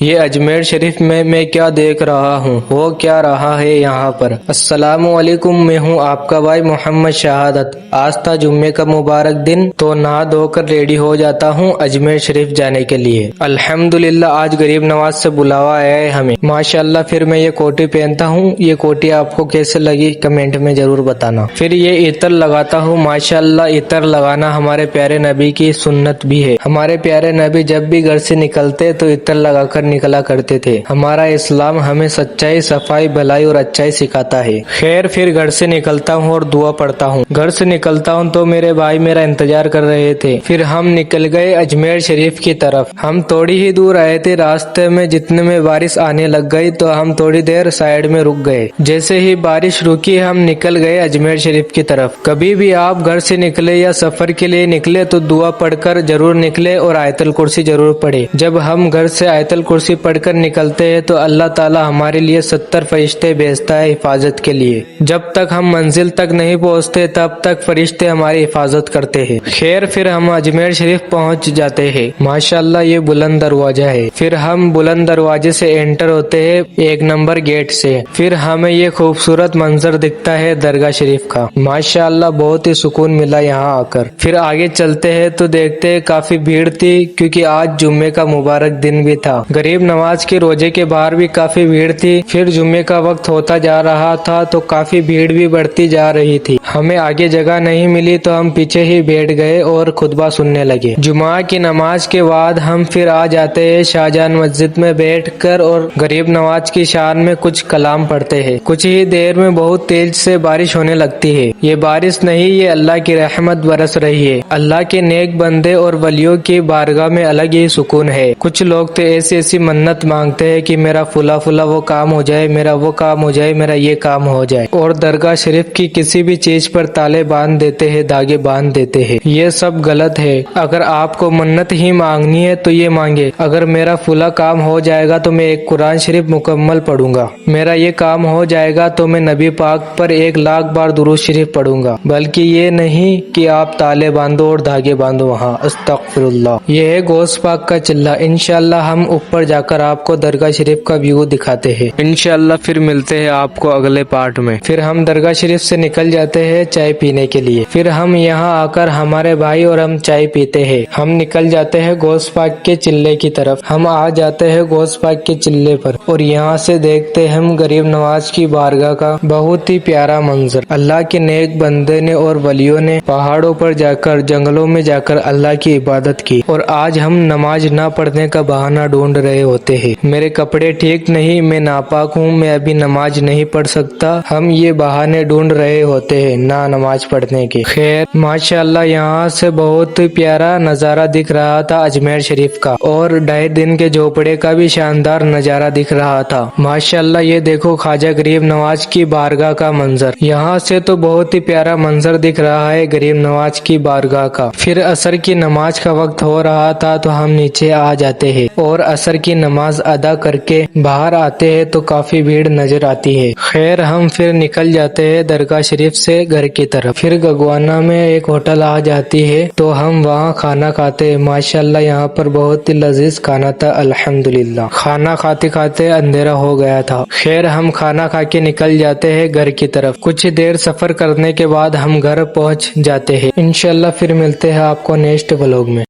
یہ اجمیر شریف میں کیا دیکھ رہا ہوں، ہو کیا رہا ہے یہاں پر۔ السلام علیکم، میں ہوں آپ کا بھائی محمد شہادت۔ آج تھا جمعے کا مبارک دن، تو نہا دھو کر ریڈی ہو جاتا ہوں اجمیر شریف جانے کے لیے۔ الحمدللہ آج غریب نواز سے بلاوا آیا ہے ہمیں، ماشاءاللہ۔ پھر میں یہ کوٹی پہنتا ہوں، یہ کوٹی آپ کو کیسے لگی کمنٹ میں ضرور بتانا۔ پھر یہ عطر لگاتا ہوں، ماشاءاللہ عطر لگانا ہمارے پیارے نبی کی سنت بھی ہے۔ ہمارے پیارے نبی جب بھی گھر سے نکلتے تو عطر لگا کر نکلا کرتے تھے۔ ہمارا اسلام ہمیں سچائی، صفائی، بھلائی اور اچائی سکھاتا ہے۔ خیر پھر گھر سے نکلتا ہوں اور دعا پڑھتا ہوں۔ گھر سے نکلتا ہوں تو میرے بھائی میرا انتظار کر رہے تھے۔ پھر ہم نکل گئے اجمیر شریف کی طرف۔ ہم تھوڑی ہی دور آئے تھے، راستے میں جتنے میں بارش آنے لگ گئی تو ہم تھوڑی دیر سائیڈ میں رک گئے۔ جیسے ہی بارش رکی ہم نکل گئے اجمیر شریف کی طرف۔ کبھی بھی آپ گھر سے نکلے یا سفر کے لیے نکلے تو دعا پڑھ کر ضرور نکلے اور آیت الکرسی ضرور پڑھے۔ جب ہم گھر سے آیت الکرسی پڑھ کر نکلتے ہیں تو اللہ تعالی ہمارے لیے 70 فرشتے بھیجتا ہے حفاظت کے لیے۔ جب تک ہم منزل تک نہیں پہنچتے تب تک فرشتے ہماری حفاظت کرتے ہیں۔ خیر پھر ہم اجمیر شریف پہنچ جاتے ہیں۔ ماشاءاللہ یہ بلند دروازہ ہے۔ پھر ہم بلند دروازے سے انٹر ہوتے ہیں 1 نمبر گیٹ سے۔ پھر ہمیں یہ خوبصورت منظر دکھتا ہے درگاہ شریف کا۔ ماشاءاللہ بہت ہی سکون ملا یہاں آ کر۔ پھر آگے چلتے ہیں تو دیکھتے ہیں کافی بھیڑ تھی، کیونکہ آج جمعے کا مبارک دن بھی تھا۔ غریب نواز کے روزے کے باہر بھی کافی بھیڑ تھی۔ پھر جمعے کا وقت ہوتا جا رہا تھا تو کافی بھیڑ بھی بڑھتی جا رہی تھی۔ ہمیں آگے جگہ نہیں ملی تو ہم پیچھے ہی بیٹھ گئے اور خطبہ سننے لگے۔ جمعہ کی نماز کے بعد ہم پھر آ جاتے ہیں شاہجہان مسجد میں بیٹھ کر اور غریب نواز کی شان میں کچھ کلام پڑھتے ہیں۔ کچھ ہی دیر میں بہت تیز سے بارش ہونے لگتی ہے۔ یہ بارش نہیں، یہ اللہ کی رحمت برس رہی ہے۔ اللہ کے نیک بندے اور ولیوں کی بارگاہ میں الگ ہی سکون ہے۔ کچھ لوگ تو ایسی منت مانگتے ہیں کہ میرا فلا وہ کام ہو جائے، میرا وہ کام ہو جائے، میرا یہ کام ہو جائے، اور درگاہ شریف کی کسی بھی چیز پر تالے باندھ دیتے ہیں، دھاگے باندھ دیتے ہیں۔ یہ سب غلط ہے۔ اگر آپ کو منت ہی مانگنی ہے تو یہ مانگے، اگر میرا فلا کام ہو جائے گا تو میں ایک قرآن شریف مکمل پڑھوں گا، میرا یہ کام ہو جائے گا تو میں نبی پاک پر 1,00,000 بار درود شریف پڑھوں گا، بلکہ یہ نہیں کہ آپ تالے باندھو اور دھاگے باندھو وہاں۔ استغفر اللہ۔ یہ ہے غوث پاک کا چلہ۔ انشاءاللہ ہم اوپر جا کر آپ کو درگاہ شریف کا ویو دکھاتے ہیں انشاءاللہ۔ پھر ملتے ہیں آپ کو اگلے پارٹ میں۔ پھر ہم درگاہ شریف سے نکل جاتے ہیں چائے پینے کے لیے۔ پھر ہم یہاں آ کر ہمارے بھائی اور ہم چائے پیتے ہیں۔ ہم نکل جاتے ہیں غوث پاک کے چلے کی طرف۔ ہم آ جاتے ہیں غوث پاک کے چلے پر اور یہاں سے دیکھتے ہم غریب نواز کی بارگاہ کا بہت ہی پیارا منظر۔ اللہ کے نیک بندے نے اور ولیوں نے پہاڑوں پر جا کر، جنگلوں میں جا کر اللہ کی عبادت کی، اور آج ہم نماز نہ پڑھنے کا بہانہ ڈھونڈ رہے ہوتے ہیں۔ میرے کپڑے ٹھیک نہیں، میں ناپاک ہوں، میں ابھی نماز نہیں پڑھ سکتا، ہم یہ بہانے ڈھونڈ رہے ہوتے ہیں نماز پڑھنے کے۔ خیر ماشاءاللہ یہاں سے بہت ہی پیارا نظارہ دکھ رہا تھا اجمیر شریف کا، اور 2.5 دن کے جھوپڑے کا بھی شاندار نظارہ دکھ رہا تھا۔ ماشاءاللہ یہ دیکھو خواجہ غریب نواز کی بارگاہ کا منظر۔ یہاں سے تو بہت ہی پیارا منظر دکھ رہا ہے غریب نواز کی بارگاہ کا۔ پھر عصر کی نماز کا وقت ہو رہا تھا تو ہم نیچے آ جاتے ہیں اور عصر کی نماز ادا کر کے باہر آتے ہیں تو کافی بھیڑ نظر آتی ہے۔ خیر ہم پھر نکل جاتے ہیں درگاہ شریف سے گھر کی طرف۔ پھر گگوانا میں ایک ہوٹل آ جاتی ہے تو ہم وہاں کھانا کھاتے ہیں۔ ماشاءاللہ یہاں پر بہت ہی لذیذ کھانا تھا الحمدللہ۔ کھانا کھاتے کھاتے اندھیرا ہو گیا تھا۔ خیر ہم کھانا کھا کے نکل جاتے ہیں گھر کی طرف۔ کچھ دیر سفر کرنے کے بعد ہم گھر پہنچ جاتے ہیں۔ انشاءاللہ پھر ملتے ہیں آپ کو نیکسٹ ولاگ میں۔